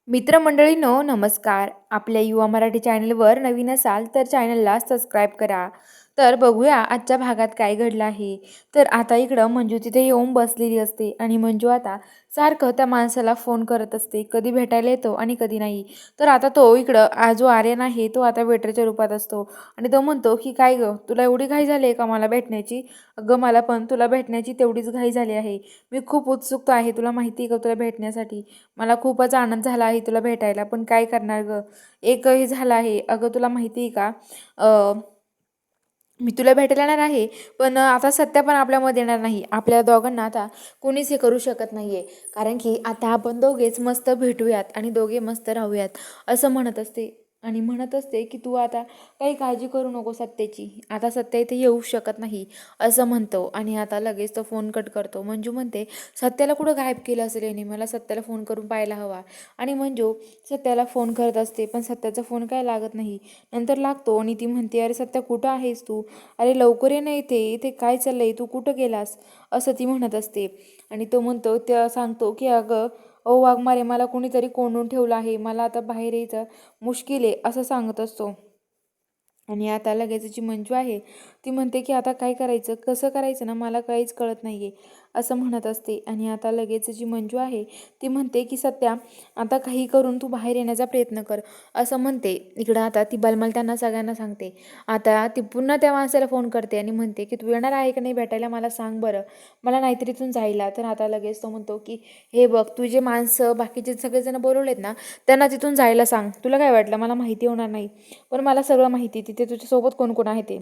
मित्रमंडळींनो नमस्कार. आपल्या युवा मराठी चॅनलवर नवीन असाल तर चॅनलला सबस्क्राईब करा. तर बघूया आजच्या भागात काय घडलं आहे. तर आता इकडं मंजू तिथे येऊन बसलेली असते आणि मंजू आता सारखं त्या माणसाला फोन करत असते. कधी भेटायला येतो आणि कधी नाही. तर आता तो इकडं जो आर्यन आहे तो आता वेटरच्या रूपात असतो आणि तो म्हणतो की काय गं, तुला एवढी घाई झाली आहे का मला भेटण्याची? अगं मला पण तुला भेटण्याची तेवढीच घाई झाली आहे. मी खूप उत्सुक आहे, तुला माहिती आहे का, तुला भेटण्यासाठी. मला खूपच आनंद झाला आहे तुला भेटायला, पण काय करणार गं, एक हे झालं आहे. अगं तुला माहिती आहे का, मी तुला भेटायला येणार आहे, पण आता सत्या पण आपल्यामध्ये येणार नाही. आपल्या दोघांना आता कोणीच हे करू शकत नाही आहे, कारण की आता आपण दोघेच मस्त भेटूयात आणि दोघे मस्त राहूयात असं म्हणत असते. आणि म्हणत असते की तू आता काही काळजी करू नको सत्याची, आता सत्या इथे येऊ शकत नाही असं म्हणतो. आणि आता लगेच तो फोन कट करतो. मंजू म्हणते सत्याला कुठं गायब केलं असेल याने, मला सत्याला फोन करून पाहायला हवा. आणि मंजू सत्याला फोन करत असते, पण सत्याचा फोन काय लागत नाही. नंतर लागतो आणि ती म्हणते अरे सत्या कुठं आहेस तू, अरे लवकर ये ना, इथे इथे काय चाललंय, तू कुठं गेलास असं ती म्हणत असते. आणि तो म्हणतो, त्या सांगतो की अगं ओ वाघमारे, मला कोणीतरी कोंडून ठेवलं आहे, मला आता बाहेर यायचं मुश्किल आहे असं सांगत असतो. आणि आता लगेच जी मंजू आहे ती म्हणते की आता काय करायचं, कसं करायचं ना, मला काहीच कळत नाही आहे असं म्हणत असते. आणि आता लगेच जी मंजू आहे ती म्हणते की सत्या आता काही करून तू बाहेर येण्याचा प्रयत्न कर असं म्हणते. इकडं आता ती बलमल त्यांना सगळ्यांना सांगते. आता ती पुन्हा त्या माणसाला फोन करते आणि म्हणते की तू येणार आहे का नाही भेटायला, मला सांग बरं, मला नाहीतरी इथून जायला. तर आता लगेच तो म्हणतो की हे बघ, तुझे माणसं बाकीचे सगळेजण बोलवलेत ना, त्यांना तिथून जायला सांग. तुला काय वाटलं मला माहिती होणार नाही, पण मला सगळं माहिती तिथे तुझ्यासोबत कोण कोण आहे ते,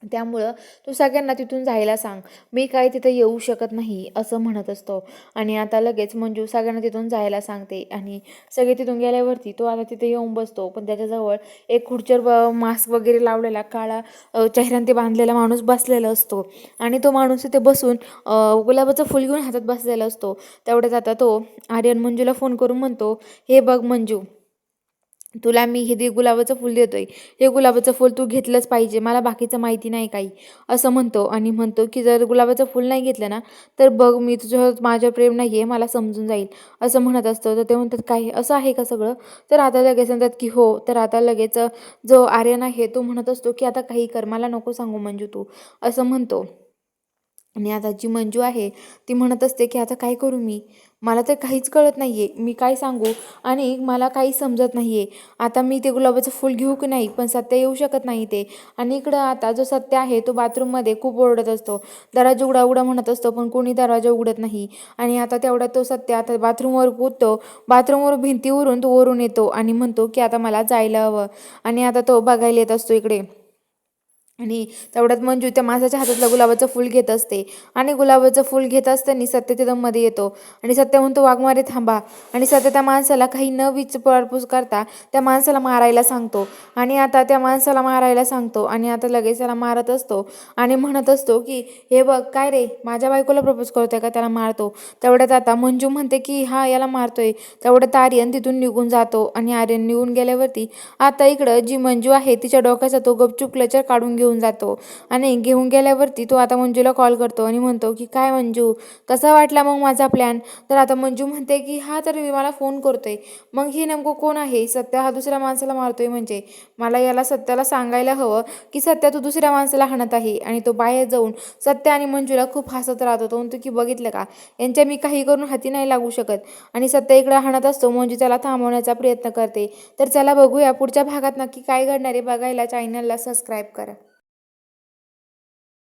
त्यामुळं तू सगळ्यांना तिथून जायला सांग, मी काय तिथं येऊ शकत नाही असं म्हणत असतो. आणि आता लगेच मंजू सगळ्यांना तिथून जायला सांगते आणि सगळे तिथून गेल्यावरती तो आता तिथे येऊन बसतो. पण त्याच्याजवळ एक खुर्चीवर मास्क वगैरे लावलेला काळा चेहऱ्याने ते बांधलेला माणूस बसलेला असतो. आणि तो माणूस तिथे बसून गुलाबाचं फुल घेऊन हातात बसलेला असतो. तेवढ्यात आता तो आर्यन मंजूला फोन करून म्हणतो, हे बघ मंजू, तुला मी हे गुलाबाचं फूल देतोय, हे गुलाबाचं फूल तू घेतलंच पाहिजे, मला बाकीचं माहिती नाही काही असं म्हणतो. आणि म्हणतो की जर गुलाबाचं फूल नाही घेतलं ना, तर बघ मी तुझ्यावर माझ्यावर प्रेम नाही आहे, मला समजून जाईल असं म्हणत असतं. तर ते म्हणतात काय असं आहे का सगळं. तर आता लगेच म्हणतात की हो. तर आता लगेच जो आर्यन आहे तो म्हणत असतो की आता काही कर, मला नको सांगू मंजू तू असं म्हणतो. आणि आता जी मंजू आहे ती म्हणत असते की आता काय करू मी, मला तर काहीच कळत नाही आहे, मी काय सांगू आणि मला काही समजत नाही आहे. आता मी ते गुलाबाचं फूल घेऊ की नाही, पण सत्य येऊ शकत नाही ते. आणि इकडं आता जो सत्य आहे तो बाथरूममध्ये खूप ओरडत असतो, दरवाजा उघडा उघडा म्हणत असतो, पण कोणी दरवाजा उघडत नाही. आणि आता तेवढा तो सत्य आता बाथरूमवर कूदतो, बाथरूमवर भिंतीवरून तो वरून येतो आणि म्हणतो की आता मला जायला हवं. आणि आता तो बघायला येत असतो इकडे. आणि तेवढ्यात मंजू त्या माणसाच्या हातातलं गुलाबाचं फूल घेत असते. आणि गुलाबाचं फूल घेत असताना सत्य तिथं मध्ये येतो आणि सत्य म्हणतो वाघमारे थांबा. आणि सत्य त्या माणसाला काही न विचारपूस करता त्या माणसाला मारायला सांगतो. आणि आता त्या माणसाला मारायला सांगतो आणि आता लगेच त्याला मारत असतो. आणि म्हणत असतो की हे बघ काय रे, माझ्या बायकोला प्रपोज करतोय का, त्याला मारतो. तेवढ्यात आता मंजू म्हणते की हा याला मारतोय. तेवढ्यात आर्यन तिथून निघून जातो. आणि आर्यन निघून गेल्यावरती आता इकडं जी मंजू आहे तिच्या डोक्याचा तो गपचूप क्लचर काढून घेऊन जातो. आणि घेऊन गेल्यावरती तो आता मंजूला कॉल करतो आणि म्हणतो की काय मंजू, कसा वाटला मग माझा प्लॅन. तर आता मंजू म्हणते की हा तर मला फोन करतोय, मग हे नेमकं कोण आहे, सत्य हा दुसऱ्या माणसाला मारतोय म्हणजे मला याला सत्याला सांगायला हवं की सत्या तू दुसऱ्या माणसाला हाणत आहे. आणि तो बाहेर जाऊन सत्य आणि मंजूला खूप हसत राहतो. तो म्हणतो की बघितलं का, यांच्या मी काही करून हाती नाही लागू शकत. आणि सत्य इकडे हाणत असतो, मंजू त्याला थांबवण्याचा प्रयत्न करते. तर चला बघूया पुढच्या भागात नक्की काय घडणार आहे. बघायला चॅनलला सबस्क्राईब करा.